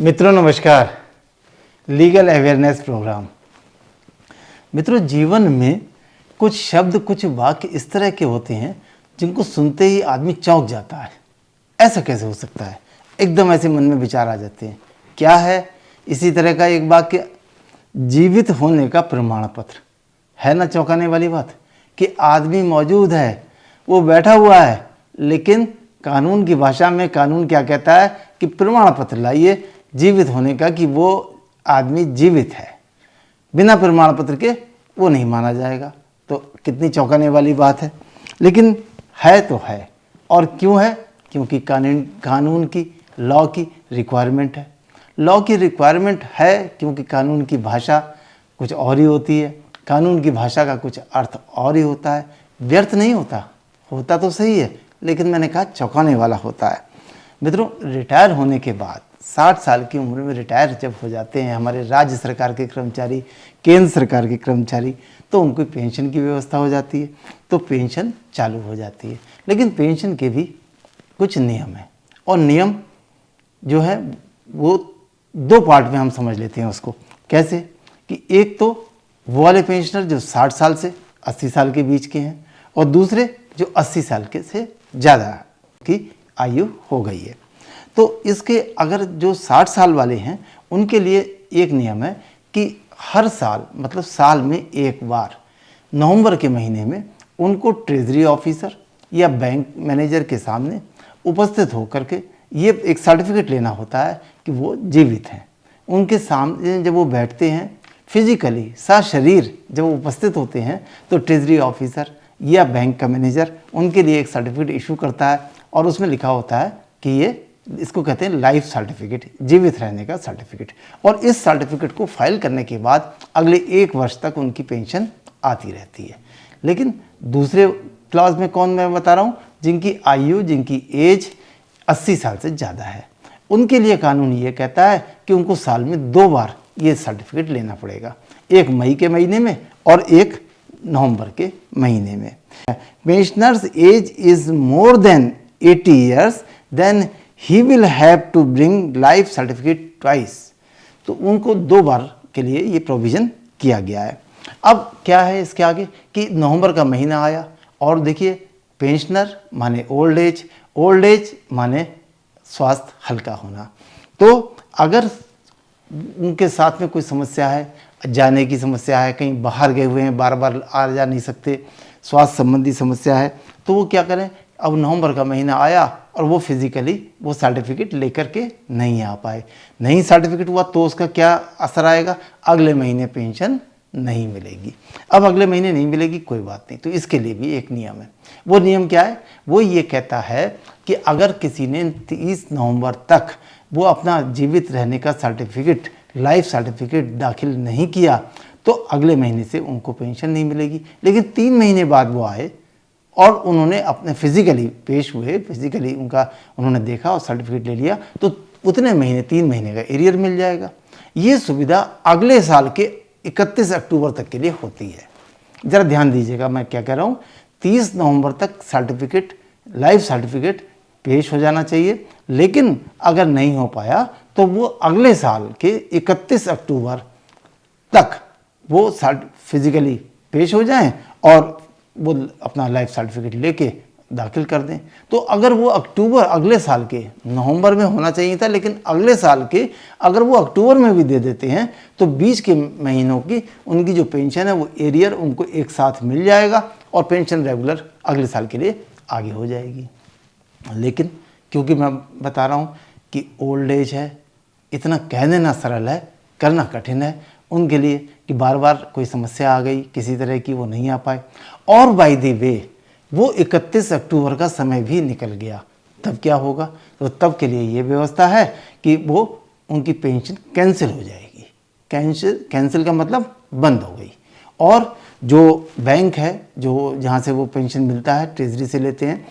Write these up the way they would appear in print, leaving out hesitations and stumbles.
मित्रों नमस्कार। Legal awareness programme. मित्रों, जीवन में कुछ शब्द, कुछ वाक्य इस तरह के होते हैं जिनको सुनते ही आदमी चौंक जाता है। ऐसा कैसे हो सकता है? एकदम ऐसे मन में विचार आ जाते हैं। क्या है? इसी तरह का एक वाक्य, जीवित होने का प्रमाण पत्र। है ना चौंकाने वाली बात कि आदमी मौजूद है, वो बैठा हुआ है, लेकिन कानून की भाषा में कानून क्या कहता है कि प्रमाण पत्र लाइए जीवित होने का, कि वो आदमी जीवित है। बिना प्रमाण पत्र के वो नहीं माना जाएगा। तो कितनी चौंकाने वाली बात है, लेकिन है तो है। और क्यों है? क्योंकि कानून की, लॉ की रिक्वायरमेंट है। लॉ की रिक्वायरमेंट है क्योंकि कानून की भाषा कुछ और ही होती है। कानून की भाषा का कुछ अर्थ और ही होता है, व्यर्थ नहीं होता। होता तो सही है, लेकिन मैंने कहा चौंकाने वाला होता है। मित्रों, रिटायर होने के बाद 60 साल की उम्र में रिटायर जब हो जाते हैं हमारे राज्य सरकार के कर्मचारी, केंद्र सरकार के कर्मचारी, तो उनको पेंशन की व्यवस्था हो जाती है। तो पेंशन चालू हो जाती है। लेकिन पेंशन के भी कुछ नियम हैं, और नियम जो है वो दो पार्ट में हम समझ लेते हैं उसको। कैसे? कि एक तो वो वाले पेंशनर जो 60 साल से 80 साल के बीच के हैं, और दूसरे जो 80 साल के से ज़्यादा की आयु हो गई है। तो इसके अगर जो 60 साल वाले हैं उनके लिए एक नियम है कि हर साल, मतलब साल में एक बार, नवंबर के महीने में उनको ट्रेजरी ऑफिसर या बैंक मैनेजर के सामने उपस्थित होकर के ये एक सर्टिफिकेट लेना होता है कि वो जीवित हैं। उनके सामने जब वो बैठते हैं, फिजिकली सशरीर जब वो उपस्थित होते हैं, तो ट्रेजरी ऑफिसर या बैंक का मैनेजर उनके लिए एक सर्टिफिकेट इशू करता है, और उसमें लिखा होता है कि ये, इसको कहते हैं लाइफ सर्टिफिकेट, जीवित रहने का सर्टिफिकेट। और इस सर्टिफिकेट को फाइल करने के बाद अगले 1 वर्ष तक उनकी पेंशन आती रहती है। लेकिन दूसरे क्लास में कौन मैं बता रहा हूँ, जिनकी आयु, जिनकी एज 80 साल से ज़्यादा है, उनके लिए कानून ये कहता है कि उनको साल में 2 बार ये सर्टिफिकेट लेना पड़ेगा, एक मई के महीने में और एक नवंबर के महीने में। Pensioners age is more than 80 years, then he will have to bring life certificate twice। तो उनको 2 बार के लिए ये प्रोविज़न किया गया है। अब क्या है इसके आगे कि नवंबर का महीना आया, और देखिए, पेंशनर माने ओल्ड एज, ओल्ड एज माने स्वास्थ्य हल्का होना। तो अगर उनके साथ में कोई समस्या है, जाने की समस्या है, कहीं बाहर गए हुए हैं, बार बार आ जा नहीं सकते, स्वास्थ्य संबंधी समस्या है, तो वो क्या करें? अब नवंबर का महीना आया और वो फिजिकली वो सर्टिफिकेट लेकर के नहीं आ पाए, नहीं सर्टिफिकेट हुआ, तो उसका क्या असर आएगा? अगले महीने पेंशन नहीं मिलेगी। अब अगले महीने नहीं मिलेगी, कोई बात नहीं। तो इसके लिए भी एक नियम है। वो नियम क्या है? वो ये कहता है कि अगर किसी ने 30 नवंबर तक वो अपना जीवित रहने का सर्टिफिकेट, लाइफ सर्टिफिकेट दाखिल नहीं किया, तो अगले महीने से उनको पेंशन नहीं मिलेगी। लेकिन 3 महीने बाद वो आए और उन्होंने अपने फिजिकली पेश हुए, फिजिकली उन्होंने देखा और सर्टिफिकेट ले लिया, तो उतने महीने, 3 महीने का एरियर मिल जाएगा। ये सुविधा अगले साल के 31 अक्टूबर तक के लिए होती है। ज़रा ध्यान दीजिएगा मैं क्या कह रहा हूँ। 30 नवंबर तक सर्टिफिकेट, लाइफ सर्टिफिकेट पेश हो जाना चाहिए, लेकिन अगर नहीं हो पाया तो वो अगले साल के 31 अक्टूबर तक वो फिजिकली पेश हो जाएं और वो अपना लाइफ सर्टिफिकेट लेके दाखिल कर दें। तो अगर वो अक्टूबर, अगले साल के नवंबर में होना चाहिए था, लेकिन अगले साल के अगर वो अक्टूबर में भी दे देते हैं, तो बीच के महीनों की उनकी जो पेंशन है वो एरियर उनको एक साथ मिल जाएगा, और पेंशन रेगुलर अगले साल के लिए आगे हो जाएगी। लेकिन क्योंकि मैं बता रहा हूँ कि ओल्ड एज है, इतना कह देना सरल है, करना कठिन है उनके लिए, कि बार बार कोई समस्या आ गई किसी तरह की, वो नहीं आ पाए। और बाय द वे वो 31 अक्टूबर का समय भी निकल गया, तब क्या होगा? तो तब के लिए ये व्यवस्था है कि वो उनकी पेंशन कैंसिल हो जाएगी। कैंसिल का मतलब बंद हो गई। और जो बैंक है, जो जहाँ से वो पेंशन मिलता है, ट्रेजरी से लेते हैं,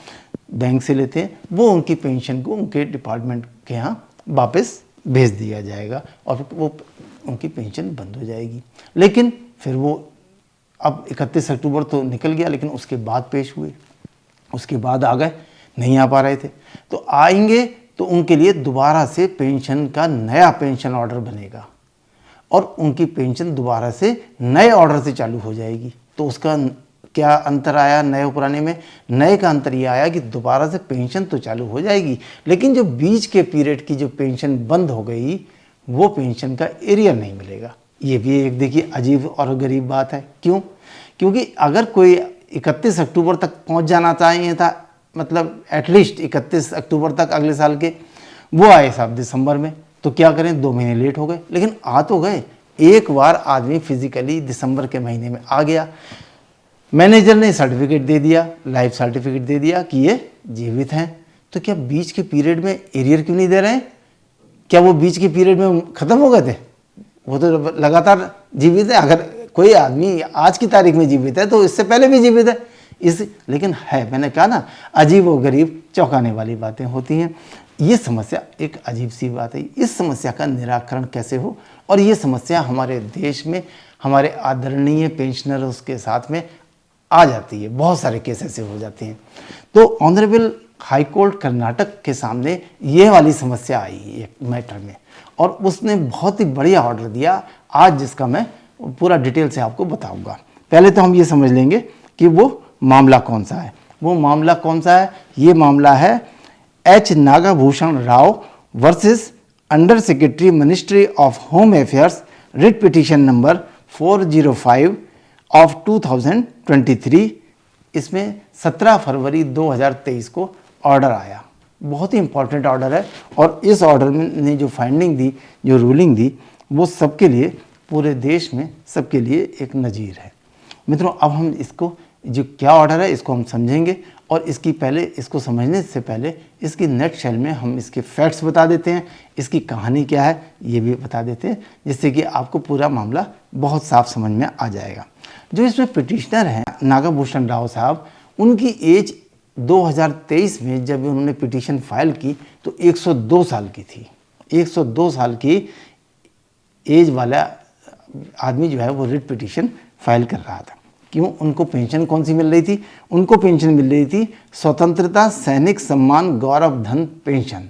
बैंक से लेते हैं, वो उनकी पेंशन को उनके डिपार्टमेंट के यहाँ वापस भेज दिया जाएगा, और वो उनकी पेंशन बंद हो जाएगी। लेकिन फिर वो, अब 31 अक्टूबर तो निकल गया, लेकिन उसके बाद पेश हुए, उसके बाद आ गए, नहीं आ पा रहे थे, तो आएंगे तो उनके लिए दोबारा से पेंशन का नया पेंशन ऑर्डर बनेगा और उनकी पेंशन दोबारा से नए ऑर्डर से चालू हो जाएगी। तो उसका क्या अंतर आया नए और पुराने में? नए का अंतर ये आया कि दोबारा से पेंशन तो चालू हो जाएगी, लेकिन जो बीच के पीरियड की जो पेंशन बंद हो गई वो पेंशन का एरियर नहीं मिलेगा। ये भी एक देखिए अजीब और गरीब बात है। क्यों? क्योंकि अगर कोई 31 अक्टूबर तक पहुंच जाना चाहिए था, मतलब एटलीस्ट 31 अक्टूबर तक अगले साल के, वो आए साहब दिसंबर में, तो क्या करें, 2 महीने लेट हो गए, लेकिन आ तो गए। एक बार आदमी फिजिकली दिसंबर के महीने में आ गया, मैनेजर ने सर्टिफिकेट दे दिया, लाइफ सर्टिफिकेट दे दिया कि ये जीवित हैं, तो क्या बीच के पीरियड में एरियर क्यों नहीं दे रहे हैं? क्या वो बीच के पीरियड में ख़त्म हो गए थे? वो तो लगातार जीवित है। अगर कोई आदमी आज की तारीख में जीवित है तो इससे पहले भी जीवित है। लेकिन है, मैंने कहा ना, अजीब व गरीब चौंकाने वाली बातें होती हैं। ये समस्या एक अजीब सी बात है। इस समस्या का निराकरण कैसे हो, और ये समस्या हमारे देश में हमारे आदरणीय पेंशनरों के साथ में आ जाती है। बहुत सारे केस ऐसे हो जाते हैं। तो ऑनरेबल हाई कोर्ट कर्नाटक के सामने ये वाली समस्या आई एक मैटर में, और उसने बहुत ही बढ़िया ऑर्डर दिया आज, जिसका मैं पूरा डिटेल से आपको बताऊंगा। पहले तो हम ये समझ लेंगे कि वो मामला कौन सा है। वो मामला कौन सा है? ये मामला है H Nagabhushan Rao versus under secretary ministry of home affairs, writ petition number 405 of 2023। इसमें 17 फरवरी 2023 को ऑर्डर आया। बहुत ही इंपॉर्टेंट ऑर्डर है, और इस ऑर्डर में ने जो फाइंडिंग दी, जो रूलिंग दी, वो सबके लिए, पूरे देश में सबके लिए एक नज़ीर है। मित्रों, अब हम इसको, जो क्या ऑर्डर है, इसको हम समझेंगे, और इसकी पहले, इसको समझने से पहले इसकी नेट शेल में हम इसके फैक्ट्स बता देते हैं, इसकी कहानी क्या है ये भी बता देते हैं, जिससे कि आपको पूरा मामला बहुत साफ समझ में आ जाएगा। जो इसमें पिटिशनर हैं नागभूषण राव साहब, उनकी एज 2023 में जब उन्होंने पिटीशन फाइल की तो 102 साल की थी। 102 साल की एज वाला आदमी जो है वो रिट पिटीशन फाइल कर रहा था। क्यों? उनको पेंशन कौन सी मिल रही थी? उनको पेंशन मिल रही थी स्वतंत्रता सैनिक सम्मान गौरव धन पेंशन।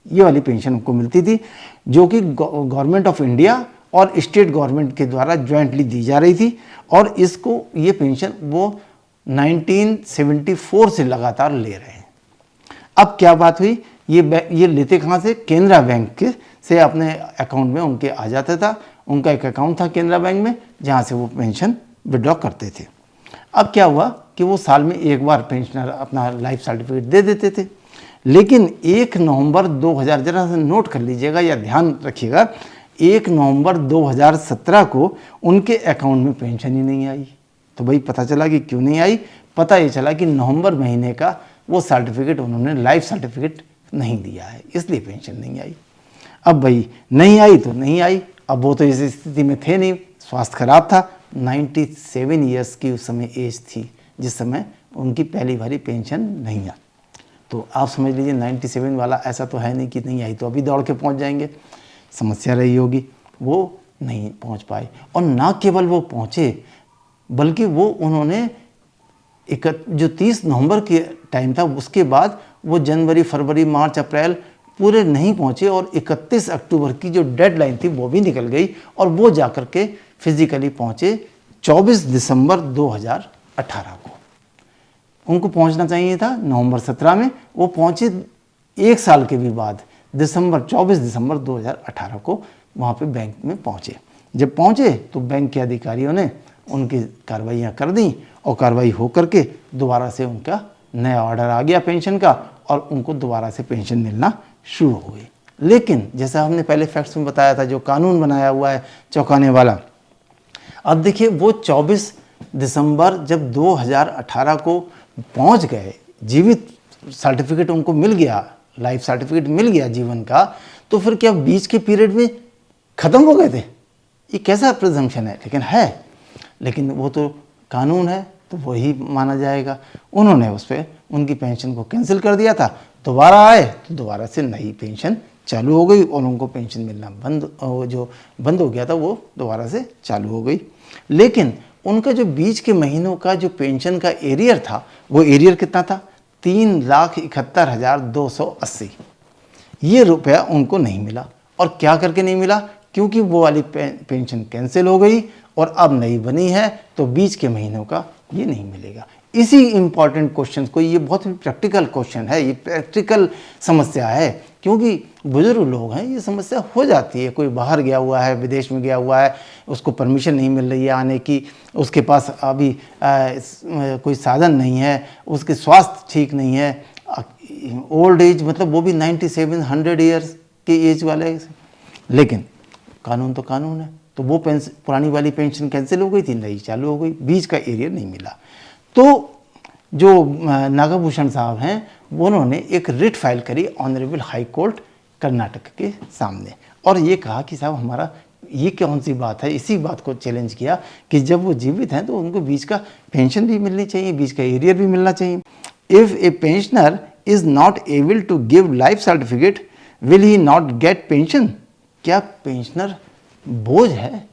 ये वाली पेंशन उनको मिलती थी, जो कि गवर्नमेंट ऑफ इंडिया और स्टेट गवर्नमेंट के द्वारा ज्वाइंटली दी जा रही थी। और इसको, ये पेंशन वो 1974 से लगातार ले रहे हैं। अब क्या बात हुई, ये लेते कहाँ से? केनरा बैंक के से अपने अकाउंट में उनके आ जाता था। उनका एक अकाउंट था केनरा बैंक में, जहाँ से वो पेंशन विड्रॉ करते थे। अब क्या हुआ कि वो साल में एक बार पेंशनर अपना लाइफ सर्टिफिकेट दे देते थे, लेकिन 1 नवंबर 2000, जरा सा नोट कर लीजिएगा या ध्यान रखिएगा, 1 नवंबर 2017 को उनके अकाउंट में पेंशन ही नहीं आई। तो भाई पता चला कि क्यों नहीं आई? पता ये चला कि नवंबर महीने का वो सर्टिफिकेट उन्होंने लाइफ सर्टिफिकेट नहीं दिया है, इसलिए पेंशन नहीं आई। अब भाई नहीं आई तो नहीं आई। अब वो तो इस स्थिति में थे नहीं, स्वास्थ्य खराब था। 97 ईयर्स की उस समय एज थी जिस समय उनकी पहली बारी पेंशन नहीं आई। तो आप समझ लीजिए 97 वाला ऐसा तो है नहीं कि नहीं आई तो अभी दौड़ के पहुंच जाएंगे। समस्या रही होगी, वो नहीं पहुंच पाए। और ना केवल वो पहुंचे, बल्कि वो उन्होंने जो 30 नवंबर के टाइम था, उसके बाद वो जनवरी, फरवरी, मार्च, अप्रैल पूरे नहीं पहुंचे, और 31 अक्टूबर की जो डेडलाइन थी वो भी निकल गई, और वो जाकर के फिजिकली पहुंचे 24 दिसंबर 2018 को। उनको पहुंचना चाहिए था नवंबर 17 में, वो पहुंचे 1 साल के भी बाद 24 दिसंबर 2018 को वहाँ पे बैंक में पहुँचे। जब पहुँचे तो बैंक के अधिकारियों ने उनकी कार्रवाइयाँ कर दी, और कार्रवाई हो करके दोबारा से उनका नया ऑर्डर आ गया पेंशन का, और उनको दोबारा से पेंशन मिलना शुरू हो गई। लेकिन जैसा हमने पहले फैक्ट्स में बताया था, जो कानून बनाया हुआ है चौंकाने वाला, अब देखिए वो 24 दिसंबर जब 2018 को पहुंच गए, जीवित सर्टिफिकेट उनको मिल गया, लाइफ सर्टिफिकेट मिल गया जीवन का, तो फिर क्या बीच के पीरियड में ख़त्म हो गए थे? ये कैसा प्रिजम्पशन है? लेकिन है, लेकिन वो तो कानून है तो वही माना जाएगा। उन्होंने उस पर उनकी पेंशन को कैंसिल कर दिया था। दोबारा आए तो दोबारा से नई पेंशन चालू हो गई, और उनको पेंशन मिलना बंद हो गया था वो दोबारा से चालू हो गई। लेकिन उनका जो बीच के महीनों का जो पेंशन का एरियर था, वो एरियर कितना था? 3,71,280। ये रुपया उनको नहीं मिला। और क्या करके नहीं मिला? क्योंकि वो वाली पेंशन कैंसिल हो गई और अब नई बनी है, तो बीच के महीनों का ये नहीं मिलेगा। इसी इम्पॉर्टेंट क्वेश्चन को, ये बहुत ही प्रैक्टिकल क्वेश्चन है, ये प्रैक्टिकल समस्या है, क्योंकि बुजुर्ग लोग हैं, ये समस्या हो जाती है। कोई बाहर गया हुआ है, विदेश में गया हुआ है, उसको परमिशन नहीं मिल रही है आने की, उसके पास अभी कोई साधन नहीं है, उसके स्वास्थ्य ठीक नहीं है, ओल्ड एज, मतलब वो भी 97 100 ईयर्स के एज वाले। लेकिन कानून तो कानून है, तो वो पुरानी वाली पेंशन कैंसिल हो गई थी, नई चालू हो गई, बीच का एरिया नहीं मिला। तो जो नागभूषण साहब हैं, उन्होंने एक रिट फाइल करी ऑनरेबल हाई कोर्ट कर्नाटक के सामने, और ये कहा कि साहब हमारा ये कौन सी बात है, इसी बात को चैलेंज किया कि जब वो जीवित हैं तो उनको बीच का पेंशन भी मिलनी चाहिए, बीच का एरियर भी मिलना चाहिए। If a pensioner is not able to give life certificate will he not get pension. क्या पेंशनर बोझ है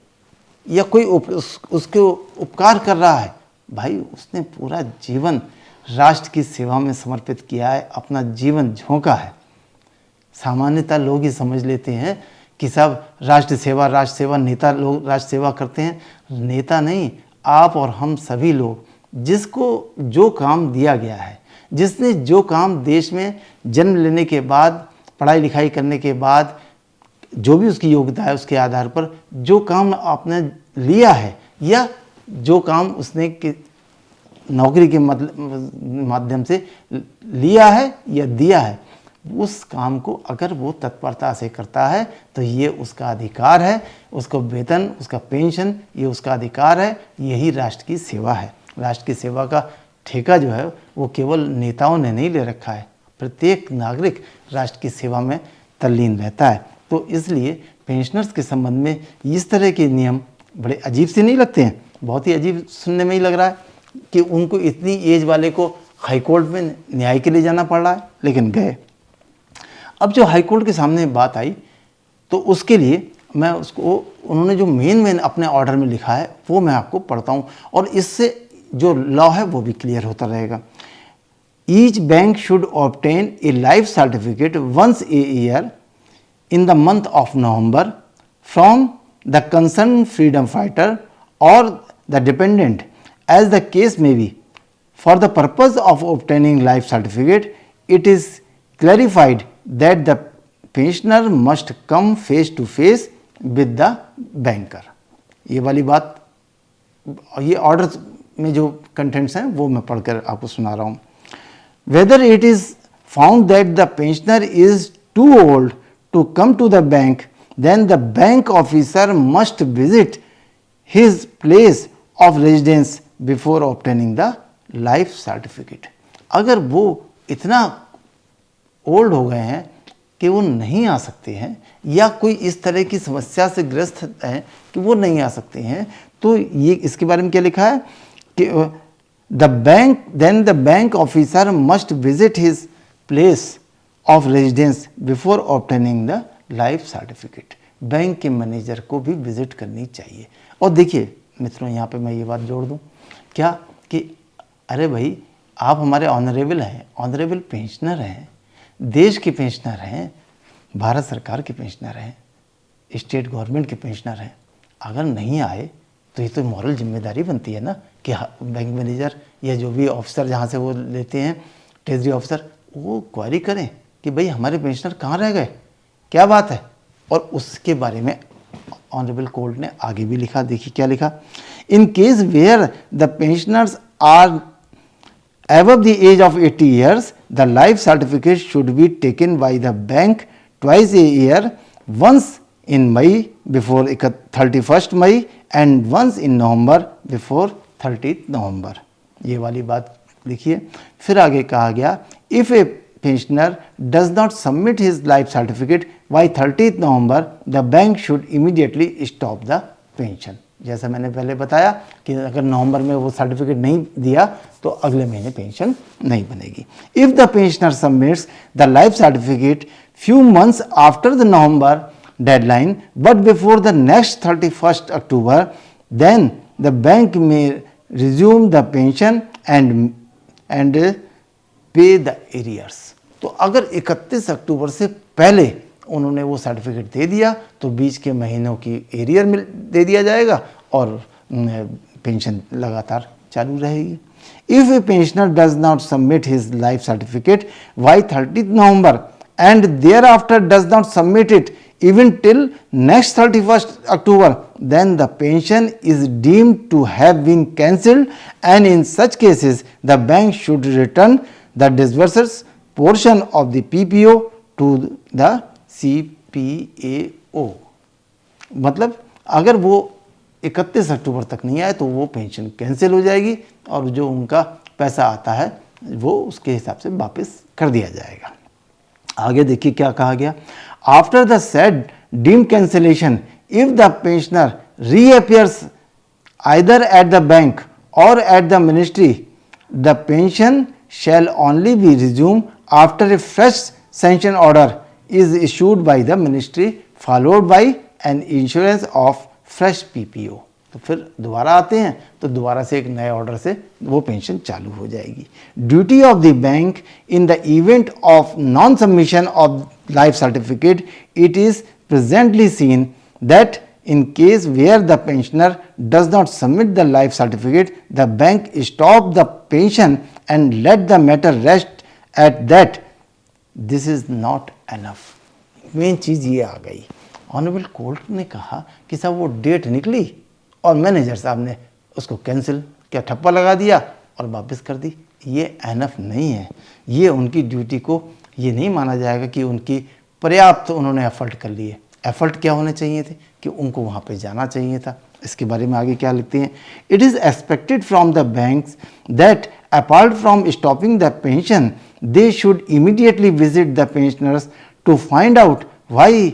या कोई उसके उपकार कर रहा है? भाई, उसने पूरा जीवन राष्ट्र की सेवा में समर्पित किया है, अपना जीवन झोंका है। सामान्यतः लोग ही समझ लेते हैं कि सब राष्ट्र सेवा नेता लोग राष्ट्र सेवा करते हैं। नेता नहीं, आप और हम सभी लोग, जिसको जो काम दिया गया है, जिसने जो काम देश में जन्म लेने के बाद, पढ़ाई लिखाई करने के बाद, जो भी उसकी योग्यता है उसके आधार पर जो काम आपने लिया है, या जो काम उसने नौकरी के माध्यम से लिया है या दिया है, उस काम को अगर वो तत्परता से करता है तो ये उसका अधिकार है। उसको वेतन, उसका पेंशन, ये उसका अधिकार है। यही राष्ट्र की सेवा है। राष्ट्र की सेवा का ठेका जो है वो केवल नेताओं ने नहीं ले रखा है, प्रत्येक नागरिक राष्ट्र की सेवा में तल्लीन रहता है। तो इसलिए पेंशनर्स के संबंध में इस तरह के नियम बड़े अजीब से नहीं लगते हैं? बहुत ही अजीब सुनने में ही लग रहा है कि उनको इतनी एज वाले को हाई कोर्ट में न्याय के लिए जाना पड़ रहा है, लेकिन गए। अब जो हाई कोर्ट के सामने बात आई तो उसके लिए मैं उसको, उन्होंने जो मेन अपने ऑर्डर में लिखा है वो मैं आपको पढ़ता हूँ, और इससे जो लॉ है वो भी क्लियर होता रहेगा। Each bank should obtain a life certificate once a year in the month of November from the concerned freedom fighter or the dependent, as the case may be. For the purpose of obtaining life certificate, it is clarified that the pensioner must come face to face with the banker. ये वाली बात, ये order में जो contents हैं वो मैं पढ़कर आपको सुना रहा हूँ। Whether it is found that the pensioner is too old to come to the bank, then the bank officer must visit his place of residence before obtaining the life certificate. अगर वो इतना ओल्ड हो गए हैं कि वो नहीं आ सकते हैं, या कोई इस तरह की समस्या से ग्रस्त हैं कि वो नहीं आ सकते हैं, तो ये इसके बारे में क्या लिखा है कि the bank officer must visit his place of residence before obtaining the life certificate. Bank के मैनेजर को भी विजिट करनी चाहिए। और देखिए मित्रों, यहाँ पे मैं ये बात जोड़ दूँ क्या कि अरे भाई, आप हमारे ऑनरेबल हैं, ऑनरेबल पेंशनर हैं, देश के पेंशनर हैं, भारत सरकार के पेंशनर हैं, स्टेट गवर्नमेंट के पेंशनर हैं। अगर नहीं आए तो ये तो मॉरल जिम्मेदारी बनती है ना कि बैंक मैनेजर या जो भी ऑफिसर जहाँ से वो लेते हैं, ट्रेजरी ऑफिसर, वो क्वारी करें कि भाई हमारे पेंशनर कहाँ रह गए, क्या बात है। और उसके बारे में ऑनरेबल कोर्ट ने आगे भी लिखा। देखिए क्या लिखा। In case where the pensioners are above the age of 80 years, the life certificate should be taken by the bank twice a year, once in May before 31st May and once in November before 30th November. ये वाली बात लिखिए। फिर आगे कहा गया, if a pensioner does not submit his life certificate by 30th November, the bank should immediately stop the pension. जैसा मैंने पहले बताया कि अगर नवंबर में वो सर्टिफिकेट नहीं दिया तो अगले महीने पेंशन नहीं बनेगी। If the pensioner submits the life certificate few months after the November deadline but before the next 31st October, then the bank may resume the pension and pay the arrears. तो अगर 31 अक्टूबर से पहले उन्होंने वो certificate दे दिया तो बीच के महीनों की एरियर मिल दे दिया जाएगा और पेंशन लगातार चालू रहेगी। If a pensioner does not submit his life certificate by 30th November and thereafter does not submit it even till next 31st October, then the pension is deemed to have been cancelled, and in such cases the bank should return the disburser's portion of the PPO to the CPAO। मतलब अगर वो 31 अक्टूबर तक नहीं आए तो वो pension cancel हो जाएगी और जो उनका पैसा आता है वो उसके हिसाब से वापस कर दिया जाएगा। आगे देखिए क्या कहा गया। After the said deemed cancellation if the pensioner reappears either at the bank or at the ministry the pension shall only be resume after a fresh sanction order is issued by the ministry followed by an insurance of fresh PPO. तो फिर दोबारा आते हैं तो दोबारा से एक नए ऑर्डर से वो पेंशन चालू हो जाएगी। Duty of the bank in the event of non submission of life certificate it is presently seen that in case where the pensioner does not submit the life certificate, the bank stop the pension and let the matter rest at that. This is not enough. Main चीज़ ये आ गई, honourable court ने कहा कि साहब वो date निकली और मैनेजर साहब ने उसको कैंसिल क्या ठप्पा लगा दिया और वापस कर दी। ये एनफ नहीं है, ये उनकी ड्यूटी को ये नहीं माना जाएगा कि उनकी पर्याप्त उन्होंने एफर्ट कर लिए। एफर्ट क्या होने चाहिए थे कि उनको वहाँ पे जाना चाहिए था। इसके बारे में आगे क्या लिखते हैं। It is expected from the banks that apart from stopping the pension they should immediately visit the pensioners to find out why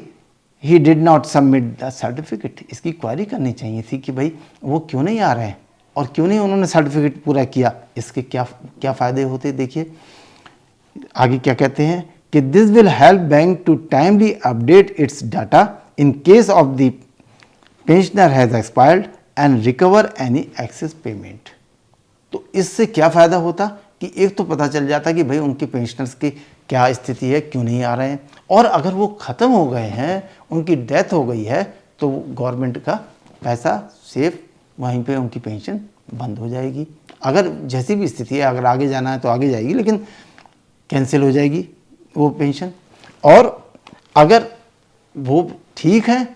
he did not submit the certificate. इसकी क्वारी करनी चाहिए थी कि भाई वो क्यों नहीं आ रहे हैं और क्यों नहीं उन्होंने सर्टिफिकेट पूरा किया, इसके क्या क्या फ़ायदे होते। देखिए आगे क्या कहते हैं कि this will help bank to timely update its data in case of the pensioner has expired and recover any excess payment. तो इससे क्या फ़ायदा होता कि एक तो पता चल जाता कि भाई उनके पेंशनर्स की क्या स्थिति है, क्यों नहीं आ रहे हैं, और अगर वो ख़त्म हो गए हैं, उनकी डेथ हो गई है, तो गवर्नमेंट का पैसा सेफ वहीं पे उनकी पेंशन बंद हो जाएगी। अगर जैसी भी स्थिति है, अगर आगे जाना है तो आगे जाएगी, लेकिन कैंसिल हो जाएगी वो पेंशन। और अगर वो ठीक है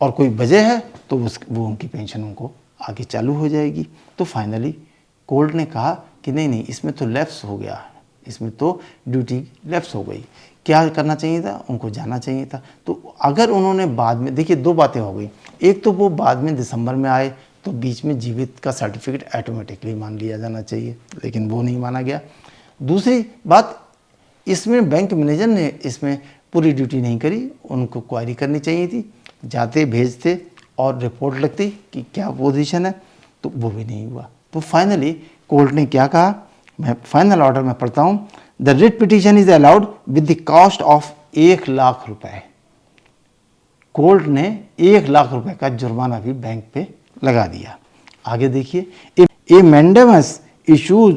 और कोई वजह है तो वो उनकी पेंशन उनको आगे चालू हो जाएगी। तो फाइनली कोर्ट ने कहा कि नहीं इसमें तो लैप्स हो गया, इसमें तो ड्यूटी लैप्स हो गई। क्या करना चाहिए था, उनको जाना चाहिए था। तो अगर उन्होंने बाद में, देखिए दो बातें हो गई, एक तो वो बाद में दिसंबर में आए तो बीच में जीवित का सर्टिफिकेट ऑटोमेटिकली मान लिया जाना चाहिए, लेकिन वो नहीं माना गया। दूसरी बात, इसमें बैंक मैनेजर ने इसमें पूरी ड्यूटी नहीं करी, उनको क्वारी करनी चाहिए थी, जाते भेजते और रिपोर्ट लगती कि क्या पोजीशन है, तो वो भी नहीं हुआ। तो फाइनली कोर्ट ने क्या कहा, मैं फाइनल ऑर्डर में पढ़ता हूँ। The writ petition is allowed with the cost of 1 lakh रुपए। कोर्ट ने 1 लाख रुपए का जुर्माना भी बैंक पे लगा दिया। आगे देखिए, a mandamus issue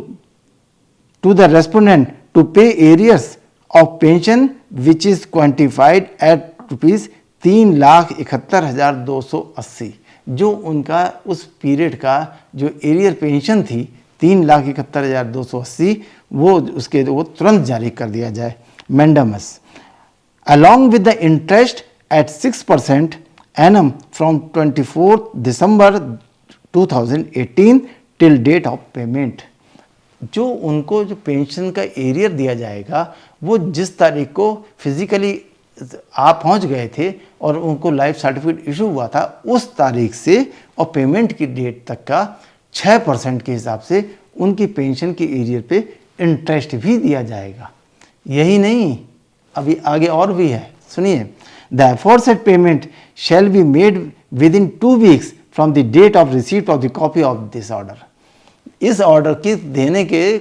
to the respondent to pay arrears of pension which is quantified at rupees 3,71,280। जो उनका उस पीरियड का जो एरियर पेंशन थी 3,71,280, वो तुरंत जारी कर दिया जाए। Mandamus along with the interest at 6% annum from 24 December 2018 till date of payment। जो उनको जो पेंशन का एरियर दिया जाएगा वो जिस तारीख को फिजिकली आप पहुंच गए थे और उनको लाइफ सर्टिफिकेट इशू हुआ था उस तारीख से और पेमेंट की डेट तक का 6% के हिसाब से उनकी पेंशन के एरियर पे इंटरेस्ट भी दिया जाएगा। यही नहीं, अभी आगे और भी है, सुनिए। The aforesaid payment shall be made within 2 weeks from the date of receipt of the copy of this order. इस ऑर्डर के देने के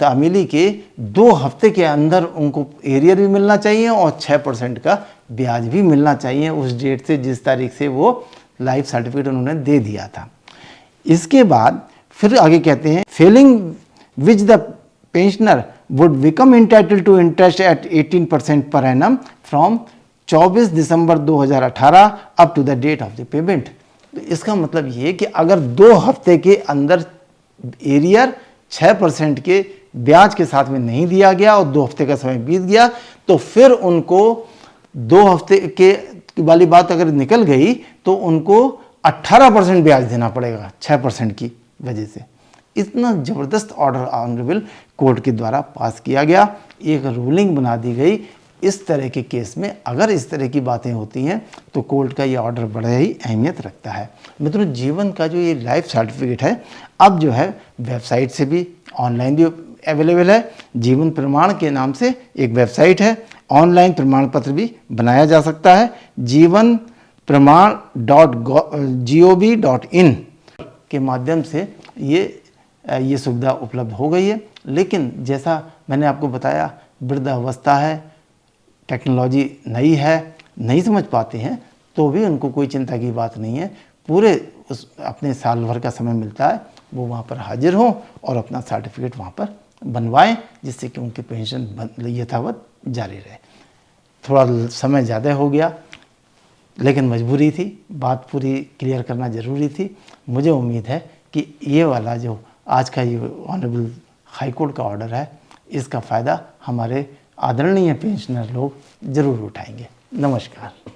तामीली के 2 हफ्ते के अंदर उनको एरियर भी मिलना चाहिए और 6% का ब्याज भी मिलना चाहिए उस डेट से जिस तारीख से वो लाइफ सर्टिफिकेट उन्होंने दे दिया था। इसके बाद फिर आगे कहते हैं, Fehling which the pensioner would become entitled to interest at 18% per annum from 24 December 2018 up to the date of the payment. तो इसका मतलब ये कि अगर 2 हफ्ते के अंदर एरियर 6% के ब्याज के साथ में नहीं दिया गया और 2 हफ्ते का समय बीत गया, तो फिर उनको 2 हफ्ते के वाली बात अगर निकल गई तो उनको 18% ब्याज देना पड़ेगा 6% की वजह से। इतना ज़बरदस्त ऑर्डर ऑनरेबल कोर्ट के द्वारा पास किया गया, एक रूलिंग बना दी गई। इस तरह के केस में अगर इस तरह की बातें होती हैं तो कोर्ट का ये ऑर्डर बड़ा ही अहमियत रखता है। मित्रों, जीवन का जो ये लाइफ सर्टिफिकेट है अब जो है वेबसाइट से भी ऑनलाइन भी अवेलेबल है। जीवन प्रमाण के नाम से एक वेबसाइट है, ऑनलाइन प्रमाण पत्र भी बनाया जा सकता है। जीवन प्रमाण .gov.in के माध्यम से ये सुविधा उपलब्ध हो गई है। लेकिन जैसा मैंने आपको बताया, वृद्धावस्था है, टेक्नोलॉजी नई है, नहीं समझ पाते हैं, तो भी उनको कोई चिंता की बात नहीं है। पूरे अपने साल भर का समय मिलता है, वो वहाँ पर हाजिर हों और अपना सर्टिफिकेट वहाँ पर बनवाएं, जिससे कि उनकी पेंशन यथावत जारी रहे। थोड़ा समय ज़्यादा हो गया, लेकिन मजबूरी थी, बात पूरी क्लियर करना ज़रूरी थी। मुझे उम्मीद है कि ये वाला जो आज का ये ऑनरेबल हाई कोर्ट का ऑर्डर है, इसका फ़ायदा हमारे आदरणीय पेंशनर लोग ज़रूर उठाएंगे। नमस्कार।